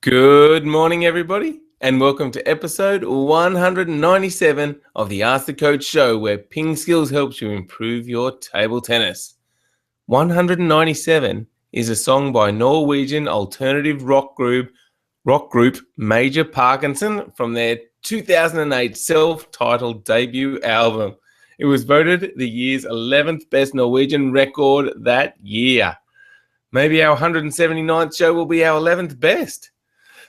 Good morning, everybody, and welcome to episode 197 of the Ask the Coach show, where PingSkills helps you improve your table tennis. 197 is a song by Norwegian alternative rock group Major Parkinson from their 2008 self-titled debut album. It was voted the year's 11th best Norwegian record that year. Maybe our 179th show will be our 11th best.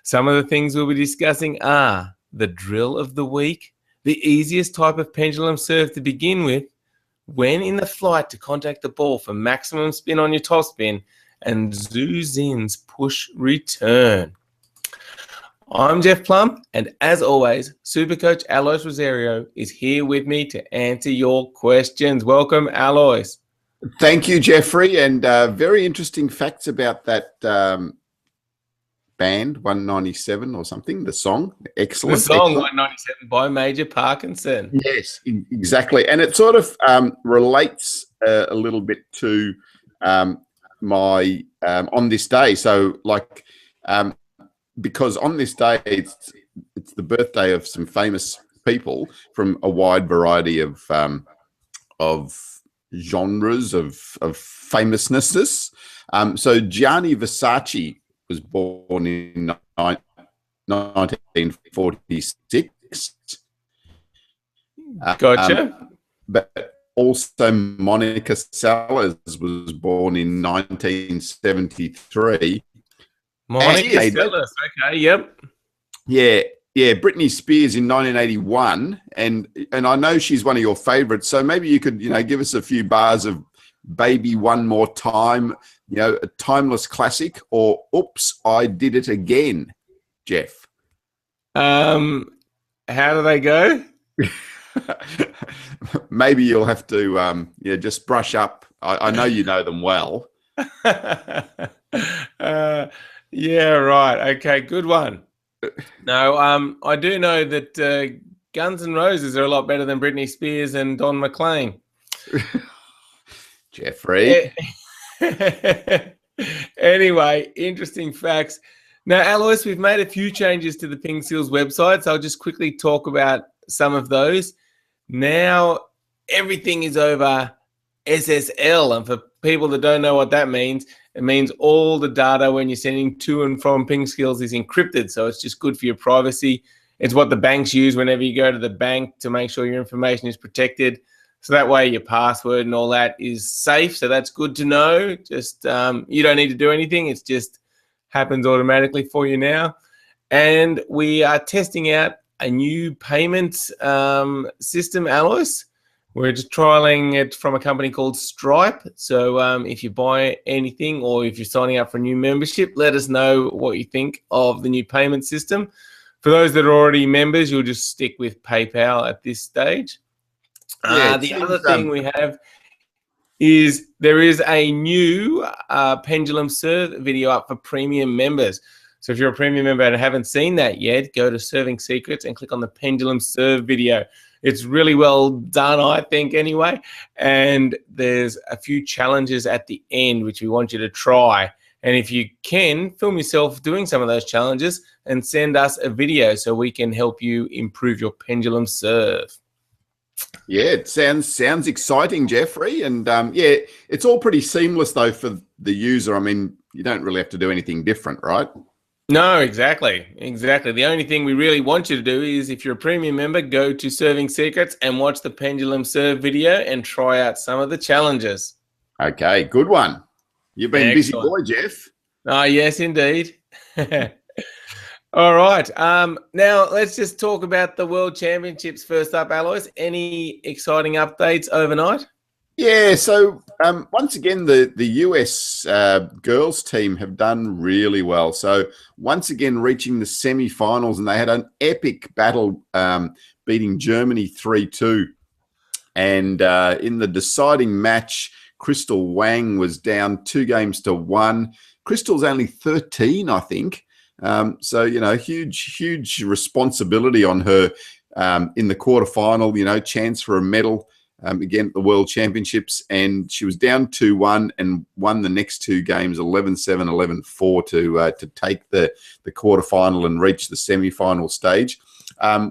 Some of the things we'll be discussing are the drill of the week, the easiest type of pendulum serve to begin with, when in the flight to contact the ball for maximum spin on your topspin, and Zhu Zin's push return. I'm Jeff Plum, and as always, Supercoach Alois Rosario is here with me to answer your questions. Welcome, Alois. Thank you, Jeffrey, and very interesting facts about that band 197 or something, the song. Excellent. The song excellent. 197 by Major Parkinson. Yes, exactly. And it sort of relates a little bit to my on this day. So like because on this day it's the birthday of some famous people from a wide variety of genres of famousness. So Gianni Versace was born in 1946. Gotcha. But also Monica Seles was born in 1973. Monica Seles, okay, yep. Yeah, Britney Spears in 1981, and I know she's one of your favorites, so maybe you could, give us a few bars of Baby One More Time, a timeless classic, or Oops, I Did It Again, Jeff. How do they go? Maybe you'll have to just brush up. I know you know them well. Yeah, right. Okay, good one. No, I do know that Guns N' Roses are a lot better than Britney Spears and Don McLean. Jeffrey. Anyway, interesting facts. Now, Alois, we've made a few changes to the PingSkills website, so I'll just quickly talk about some of those. Now, everything is over SSL, and for people that don't know what that means, it means all the data when you're sending to and from PingSkills is encrypted, so it's just good for your privacy. It's what the banks use whenever you go to the bank to make sure your information is protected. So that way your password and all that is safe. So that's good to know. Just you don't need to do anything. It just happens automatically for you now. And we are testing out a new payment system, Alois. We're just trialing it from a company called Stripe. So if you buy anything or if you're signing up for a new membership, let us know what you think of the new payment system. For those that are already members, you'll just stick with PayPal at this stage. The other thing we have is there is a new pendulum serve video up for premium members. So if you're a premium member and haven't seen that yet, go to Serving Secrets and click on the pendulum serve video. It's really well done, I think, anyway. And there's a few challenges at the end which we want you to try. And if you can, film yourself doing some of those challenges and send us a video so we can help you improve your pendulum serve. Yeah, it sounds exciting, Jeffrey. And it's all pretty seamless though for the user. I mean, you don't really have to do anything different, right? No, exactly. The only thing we really want you to do is, if you're a premium member, go to Serving Secrets and watch the pendulum serve video and try out some of the challenges. Okay, good one. You've been a busy boy, Jeff. Oh, yes, indeed. All right. Now let's just talk about the World Championships first up, Alois. Any exciting updates overnight? Yeah, so once again, the US girls team have done really well. So once again, reaching the semi-finals, and they had an epic battle beating Germany 3-2. And in the deciding match, Crystal Wang was down 2-1. Crystal's only 13, I think. So, huge responsibility on her in the quarterfinal, chance for a medal. again at the World Championships, and she was down 2-1 and won the next two games 11-7, 11-4 to take the quarterfinal and reach the semi-final stage,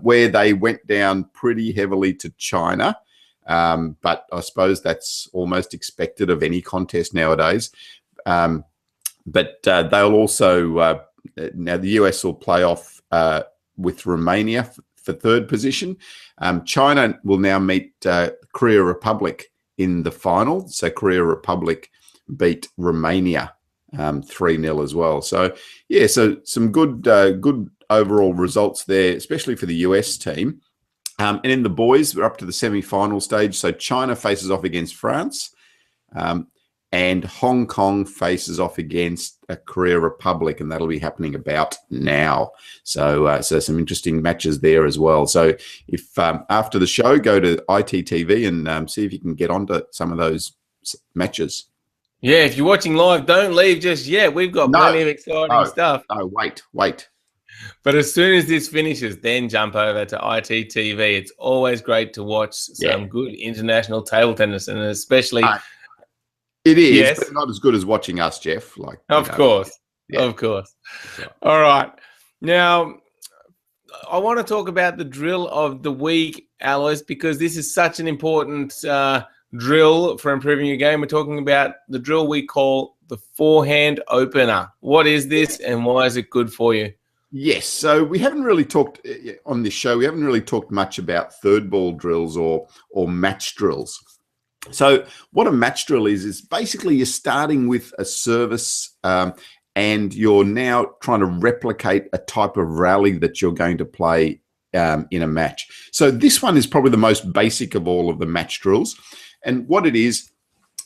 where they went down pretty heavily to China. But I suppose that's almost expected of any contest nowadays. But they'll also now the US will play off with Romania for third position. China will now meet Korea Republic in the final. So Korea Republic beat Romania 3-0 as well. So yeah, so some good overall results there, especially for the US team. And in the boys, we're up to the semi-final stage. So China faces off against France, and Hong Kong faces off against Korea Republic, and that'll be happening about now. So, so some interesting matches there as well. So, if after the show, go to ITTV and see if you can get onto some of those matches. Yeah, if you're watching live, don't leave just yet. We've got plenty of exciting stuff. No, wait. But as soon as this finishes, then jump over to ITTV. It's always great to watch some good international table tennis, and especially it is, but not as good as watching us, Jeff. Like, of course. All right. Now, I want to talk about the drill of the week, Alois, because this is such an important drill for improving your game. We're talking about the drill we call the forehand opener. What is this, and why is it good for you? Yes, so we haven't really talked on this show. We haven't really talked much about third ball drills or match drills. So what a match drill is basically you're starting with a service and you're now trying to replicate a type of rally that you're going to play in a match. So this one is probably the most basic of all of the match drills. And what it is,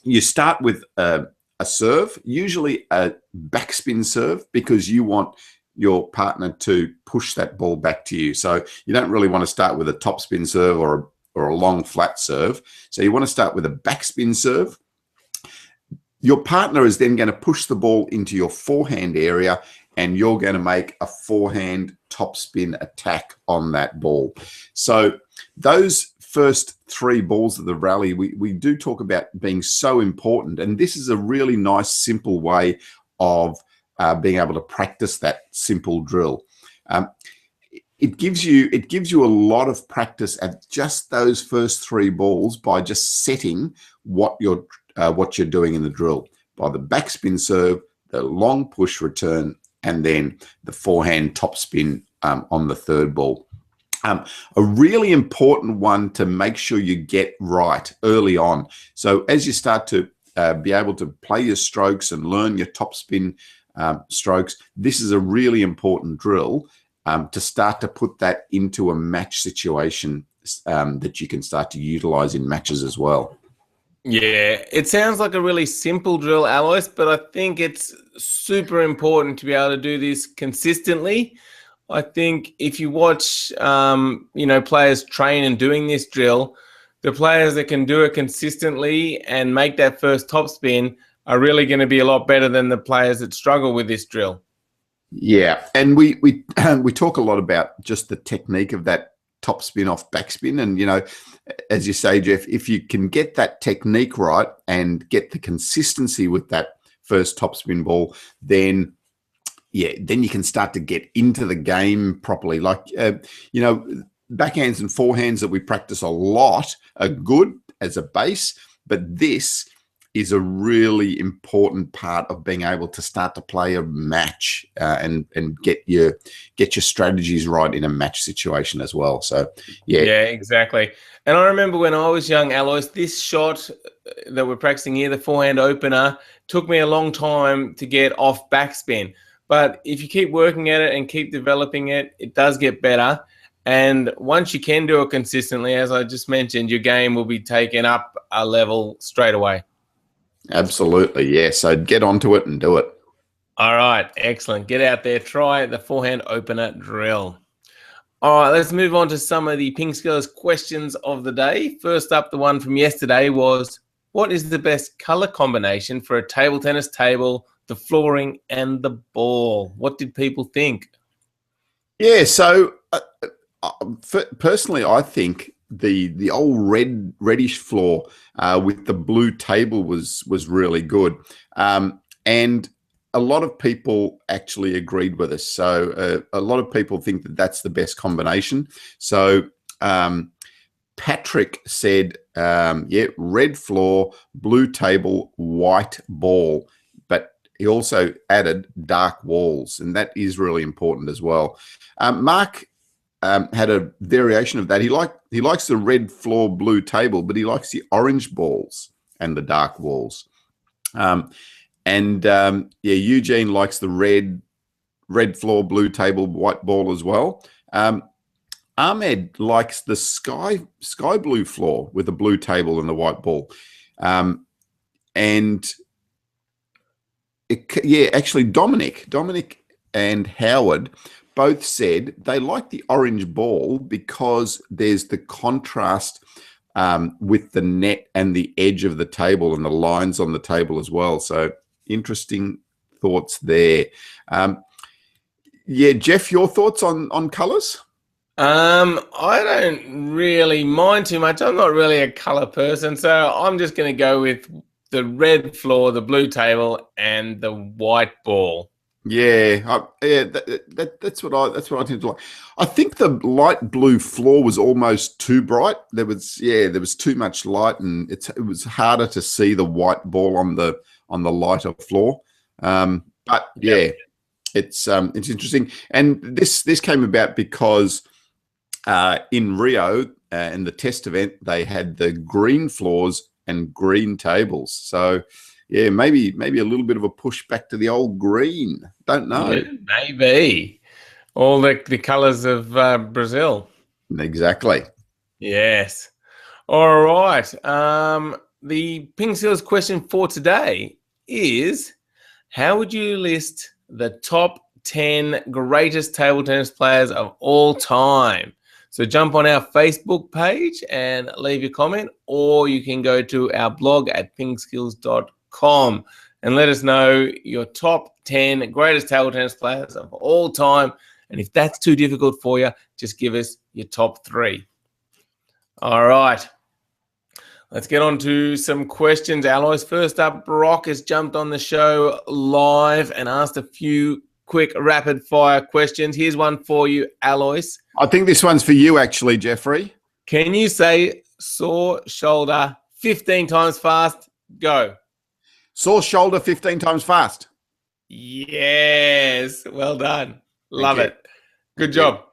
you start with a serve, usually a backspin serve, because you want your partner to push that ball back to you. So you don't really want to start with a topspin serve or a long flat serve. So you want to start with a backspin serve. Your partner is then going to push the ball into your forehand area, and you're going to make a forehand topspin attack on that ball. So those first three balls of the rally, we do talk about being so important. And this is a really nice, simple way of being able to practice that simple drill. It gives you a lot of practice at just those first three balls by just setting what you're doing in the drill, by the backspin serve, the long push return, and then the forehand topspin on the third ball. A really important one to make sure you get right early on. So as you start to be able to play your strokes and learn your topspin strokes, this is a really important drill to start to put that into a match situation that you can start to utilize in matches as well. Yeah, it sounds like a really simple drill, Alois, but I think it's super important to be able to do this consistently. I think if you watch, players train and doing this drill, the players that can do it consistently and make that first topspin are really going to be a lot better than the players that struggle with this drill. Yeah, and we talk a lot about just the technique of that topspin off backspin, and as you say, Jeff, if you can get that technique right and get the consistency with that first topspin ball, then you can start to get into the game properly. Like backhands and forehands that we practice a lot are good as a base, but this is a really important part of being able to start to play a match and get your strategies right in a match situation as well. So yeah, exactly. And I remember when I was young, Alois, this shot that we're practicing here, the forehand opener, took me a long time to get off backspin. But if you keep working at it and keep developing it, it does get better. And once you can do it consistently, as I just mentioned, your game will be taken up a level straight away. Absolutely, yeah. So get onto it and do it. All right, excellent. Get out there, try the forehand opener drill. All right, let's move on to some of the PingSkills questions of the day. First up, the one from yesterday was, what is the best color combination for a table tennis table, the flooring, and the ball? What did people think? Yeah, so personally, I think the old reddish floor with the blue table was really good, and a lot of people actually agreed with us. So a lot of people think that that's the best combination. So Patrick said, yeah, red floor, blue table, white ball. But he also added dark walls, and that is really important as well. Mark had a variation of that. He likes the red floor, blue table, but he likes the orange balls and the dark walls. Yeah, Eugene likes the red floor, blue table, white ball as well. Ahmed likes the sky blue floor with the blue table and the white ball. Actually, Dominic and Howard both said they like the orange ball because there's the contrast with the net and the edge of the table and the lines on the table as well. So interesting thoughts there. Yeah, Jeff, your thoughts on colours? I don't really mind too much. I'm not really a color person, so I'm just going to go with the red floor, the blue table, and the white ball. Yeah, that's what I tend to like. I think the light blue floor was almost too bright. There was too much light, and it was harder to see the white ball on the lighter floor. But yeah, it's interesting, and this came about because in Rio in the test event they had the green floors and green tables. So yeah, maybe a little bit of a push back to the old green. Don't know. Yeah, maybe all the colors of Brazil. Exactly. Yes. All right. The PingSkills question for today is: how would you list the top 10 greatest table tennis players of all time? So jump on our Facebook page and leave your comment, or you can go to our blog at pingskills.com and let us know your top 10 greatest table tennis players of all time. And if that's too difficult for you, just give us your top 3. All right. Let's get on to some questions. Alois, first up, Brock has jumped on the show live and asked a few quick rapid fire questions. Here's one for you, Alois. I think this one's for you actually, Jeffrey. Can you say sore shoulder 15 times fast? Go. Sore shoulder 15 times fast. Yes. Well done. Love it. Good job.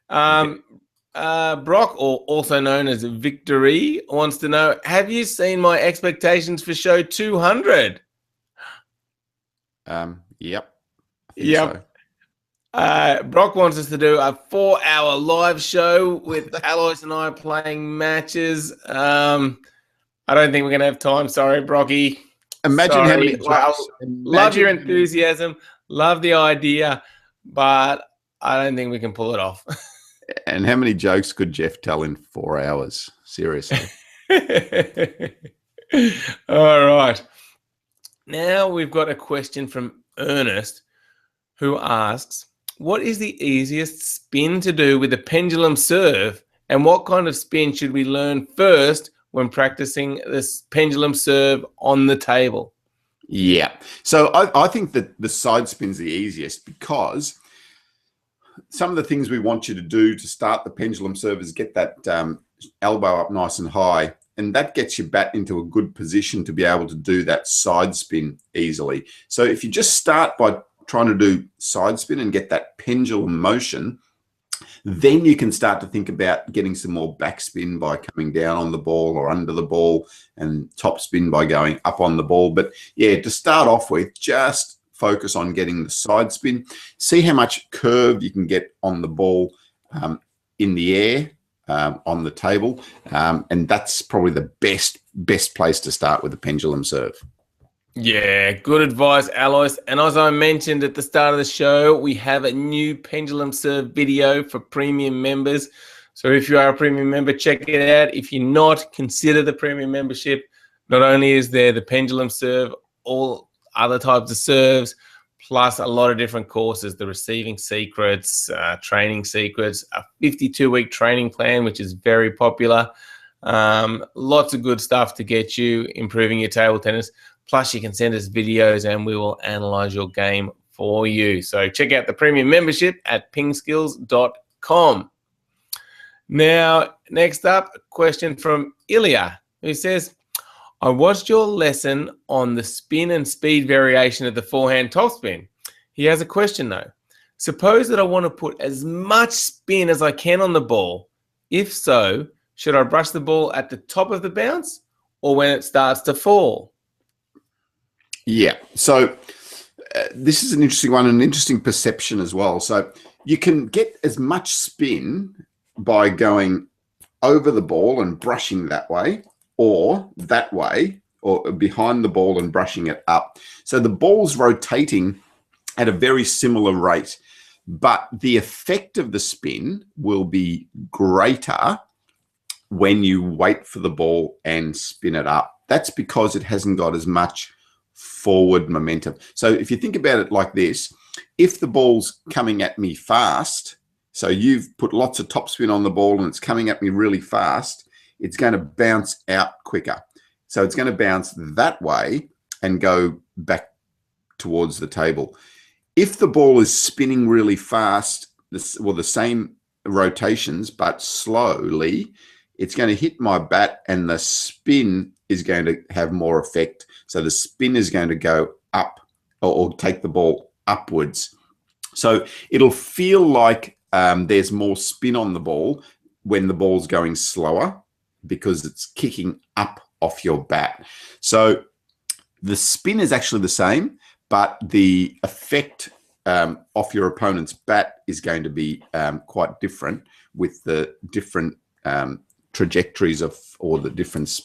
Brock, or also known as Victory, wants to know, have you seen my expectations for show 200? Yep. Yep. So. Brock wants us to do a 4-hour live show with Alois and I playing matches. I don't think we're going to have time. Sorry, Brocky. Imagine how many jokes. Love your enthusiasm. Love the idea, but I don't think we can pull it off. And how many jokes could Jeff tell in 4 hours? Seriously. All right. Now we've got a question from Ernest, who asks, what is the easiest spin to do with a pendulum serve, and what kind of spin should we learn first when practicing this pendulum serve on the table? Yeah. So I think that the side spin's the easiest, because some of the things we want you to do to start the pendulum serve is get that elbow up nice and high, and that gets your bat into a good position to be able to do that side spin easily. So if you just start by trying to do side spin and get that pendulum motion, then you can start to think about getting some more backspin by coming down on the ball or under the ball, and top spin by going up on the ball. But yeah, to start off with, just focus on getting the side spin. See how much curve you can get on the ball in the air, on the table, and that's probably the best place to start with the pendulum serve. Yeah, good advice, Alois. And as I mentioned at the start of the show, we have a new pendulum serve video for premium members. So if you are a premium member, check it out. If you're not, consider the premium membership. Not only is there the pendulum serve, all other types of serves, plus a lot of different courses, the receiving secrets, training secrets, a 52-week training plan, which is very popular. Lots of good stuff to get you improving your table tennis. Plus, you can send us videos and we will analyze your game for you. So check out the premium membership at pingskills.com. Now, next up, a question from Ilya, who says, I watched your lesson on the spin and speed variation of the forehand topspin. He has a question though. Suppose that I want to put as much spin as I can on the ball. If so, should I brush the ball at the top of the bounce or when it starts to fall? Yeah, so this is an interesting one, an interesting perception as well. So you can get as much spin by going over the ball and brushing that way, or that way, or behind the ball and brushing it up. So the ball's rotating at a very similar rate, but the effect of the spin will be greater when you wait for the ball and spin it up. That's because it hasn't got as much forward momentum. So if you think about it like this, if the ball's coming at me fast, so you've put lots of topspin on the ball and it's coming at me really fast, it's going to bounce out quicker. So it's going to bounce that way and go back towards the table. If the ball is spinning really fast, the same rotations, but slowly, it's going to hit my bat and the spin is going to have more effect. So the spin is going to go up or take the ball upwards. So it'll feel like there's more spin on the ball when the ball's going slower because it's kicking up off your bat. So the spin is actually the same, but the effect off your opponent's bat is going to be quite different with the different trajectories or the different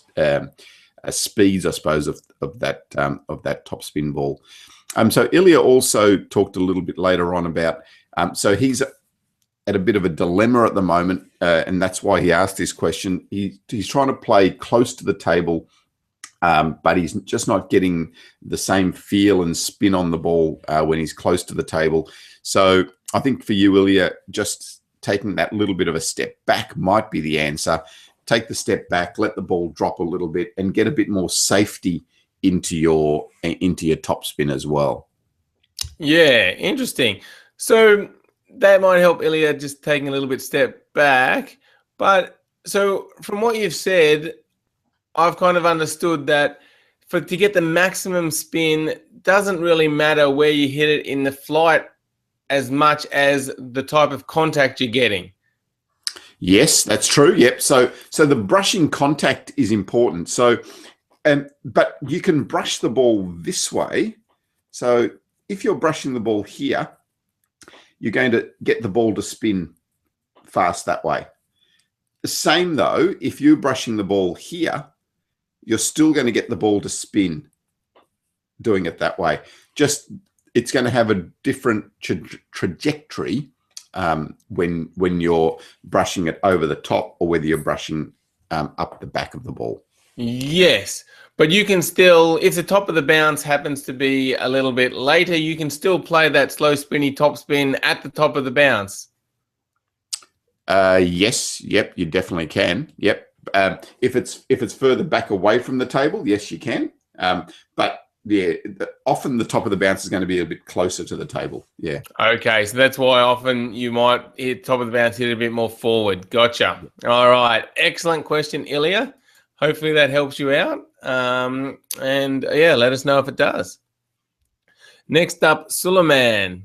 speeds, I suppose, of that topspin ball. So Ilya also talked a little bit later on about, so he's at a bit of a dilemma at the moment, and that's why he asked this question. He's trying to play close to the table, but he's just not getting the same feel and spin on the ball when he's close to the table. So I think for you, Ilya, just taking that little bit of a step back might be the answer. Take the step back, let the ball drop a little bit, and get a bit more safety into your topspin as well. Yeah, interesting. So that might help Ilya just taking a little bit step back. But so from what you've said, I've kind of understood that to get the maximum spin doesn't really matter where you hit it in the flight as much as the type of contact you're getting. Yes, that's true. Yep. So the brushing contact is important. So, but you can brush the ball this way. So if you're brushing the ball here, you're going to get the ball to spin fast that way. The same though, if you're brushing the ball here, you're still going to get the ball to spin doing it that way. Just it's going to have a different trajectory when you're brushing it over the top or whether you're brushing up the back of the ball. Yes, but you can still, if the top of the bounce happens to be a little bit later, you can still play that slow spinny top spin at the top of the bounce. Yes, yep, you definitely can. Yep. If it's further back away from the table, yes, you can. But yeah, often the top of the bounce is going to be a bit closer to the table. Yeah. Okay, so that's why often you might hit top of the bounce, hit a bit more forward. Gotcha. All right, excellent question, Ilya. Hopefully that helps you out. And yeah, let us know if it does. Next up, says,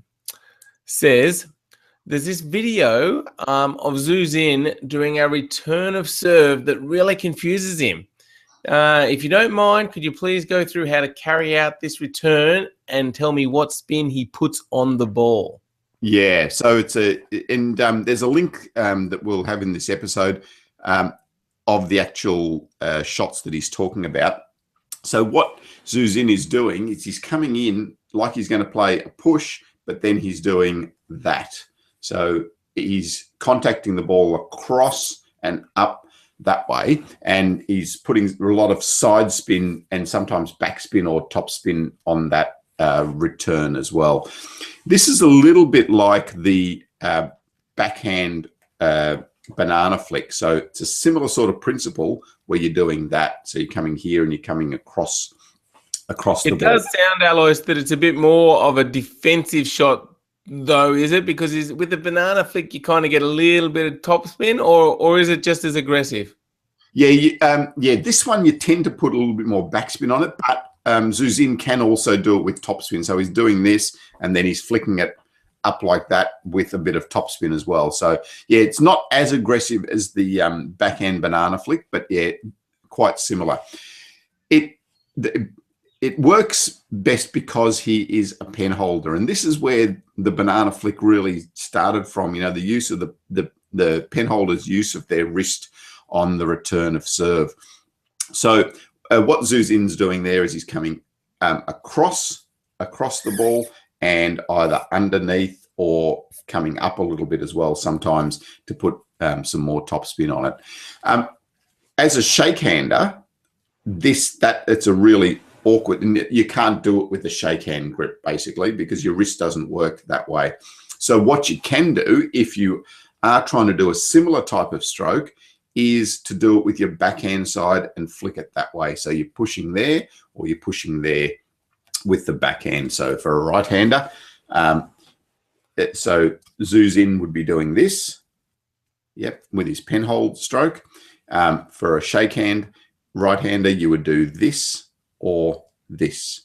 there's this video of Zhu Xin doing a return of serve that really confuses him. If you don't mind, could you please go through how to carry out this return and tell me what spin he puts on the ball? Yeah, so it's there's a link that we'll have in this episode of the actual shots that he's talking about. So what Zhu Xin is doing is he's coming in like he's going to play a push, but then he's doing that. So he's contacting the ball across and up that way, and he's putting a lot of side spin and sometimes back spin or top spin on that return as well. This is a little bit like the backhand banana flick. So it's a similar sort of principle where you're doing that. So you're coming here and you're coming across the ball. It does sound, Alois, that it's a bit more of a defensive shot, though, is it? Because with the banana flick, you kind of get a little bit of topspin, or is it just as aggressive? Yeah, this one you tend to put a little bit more backspin on it, but Zhu Xin can also do it with topspin. So he's doing this, and then he's flicking it up like that with a bit of topspin as well. So yeah, it's not as aggressive as the backhand banana flick, but yeah, quite similar. It works best because he is a pen holder, and this is where the banana flick really started from. You know, the use of the pen holder's use of their wrist on the return of serve. So what Zhu Xin's doing there is he's coming across the ball and either underneath or coming up a little bit as well sometimes to put some more topspin on it. As a shakehander, it's a really awkward, and you can't do it with the shakehand grip basically because your wrist doesn't work that way. So what you can do if you are trying to do a similar type of stroke is to do it with your backhand side and flick it that way. So you're pushing there or you're pushing there with the backhand. So for a right-hander, so Zhu Xin would be doing this, with his pen hold stroke. For a shakehand right-hander, you would do this or this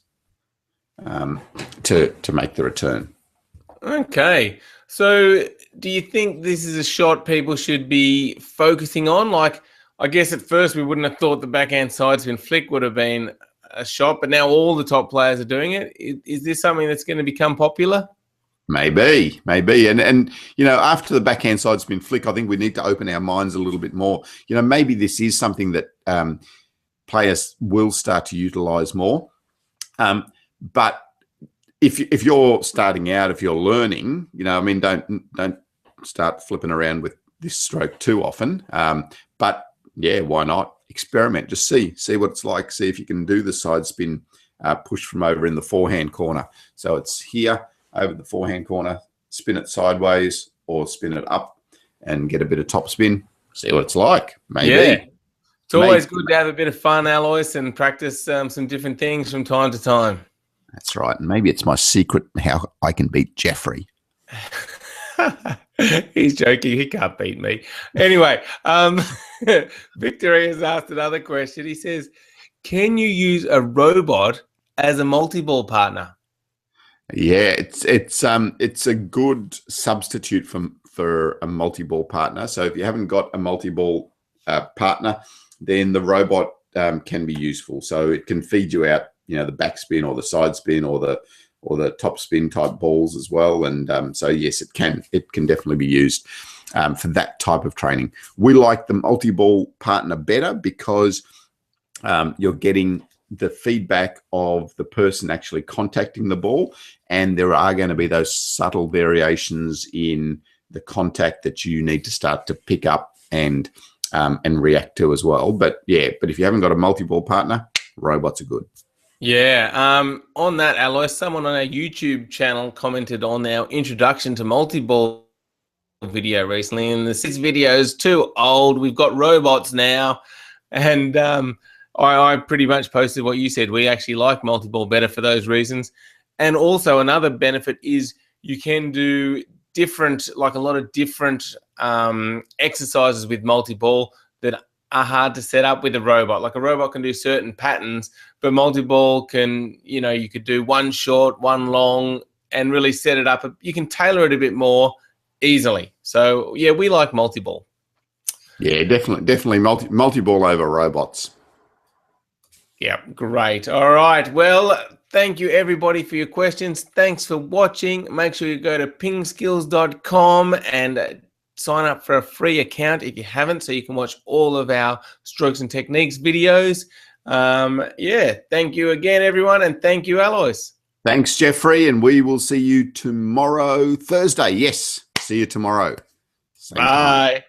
to make the return. Okay. So do you think this is a shot people should be focusing on? Like, I guess at first we wouldn't have thought the backhand sidespin flick would have been a shot, but now all the top players are doing it. Is this something that's going to become popular? Maybe. And you know, after the backhand sidespin flick, I think we need to open our minds a little bit more. You know, maybe this is something that players will start to utilize more. But if you're starting out, if you're learning, you know, I mean, don't start flipping around with this stroke too often. But yeah, why not experiment? Just see what it's like. See if you can do the side spin push from over in the forehand corner. So it's here over the forehand corner, spin it sideways or spin it up and get a bit of top spin. See what it's like. Maybe. Yeah. It's always good to have a bit of fun, Alois, and practice some different things from time to time. That's right. And maybe it's my secret how I can beat Jeffrey. He's joking. He can't beat me. Anyway, Victor has asked another question. He says, can you use a robot as a multi-ball partner? Yeah, it's a good substitute for a multi-ball partner. So if you haven't got a multi-ball partner, then the robot can be useful. So it can feed you out, you know, the backspin or the side spin or the top spin type balls as well. And so yes, it can definitely be used for that type of training. We like the multi-ball partner better because you're getting the feedback of the person actually contacting the ball, and there are going to be those subtle variations in the contact that you need to start to pick up and react to as well. But if you haven't got a multi-ball partner, robots are good. Yeah. On that, Alois, someone on our YouTube channel commented on our introduction to multi-ball video recently, and this video is too old. We've got robots now, and I pretty much posted what you said. We actually like multi-ball better for those reasons. And also another benefit is you can do different, like a lot of different exercises with multi-ball that are hard to set up with a robot. Like a robot can do certain patterns, but multi-ball can, you know, you could do one short, one long, and really set it up. You can tailor it a bit more easily. So yeah, we like multi-ball. Yeah, definitely multi-ball over robots. Yeah, great. All right. Well, thank you everybody for your questions. Thanks for watching. Make sure you go to PingSkills.com and sign up for a free account if you haven't, so you can watch all of our strokes and techniques videos. Yeah, thank you again, everyone, and thank you, Alois. Thanks, Jeffrey, and we will see you tomorrow, Thursday. Yes, see you tomorrow. Bye.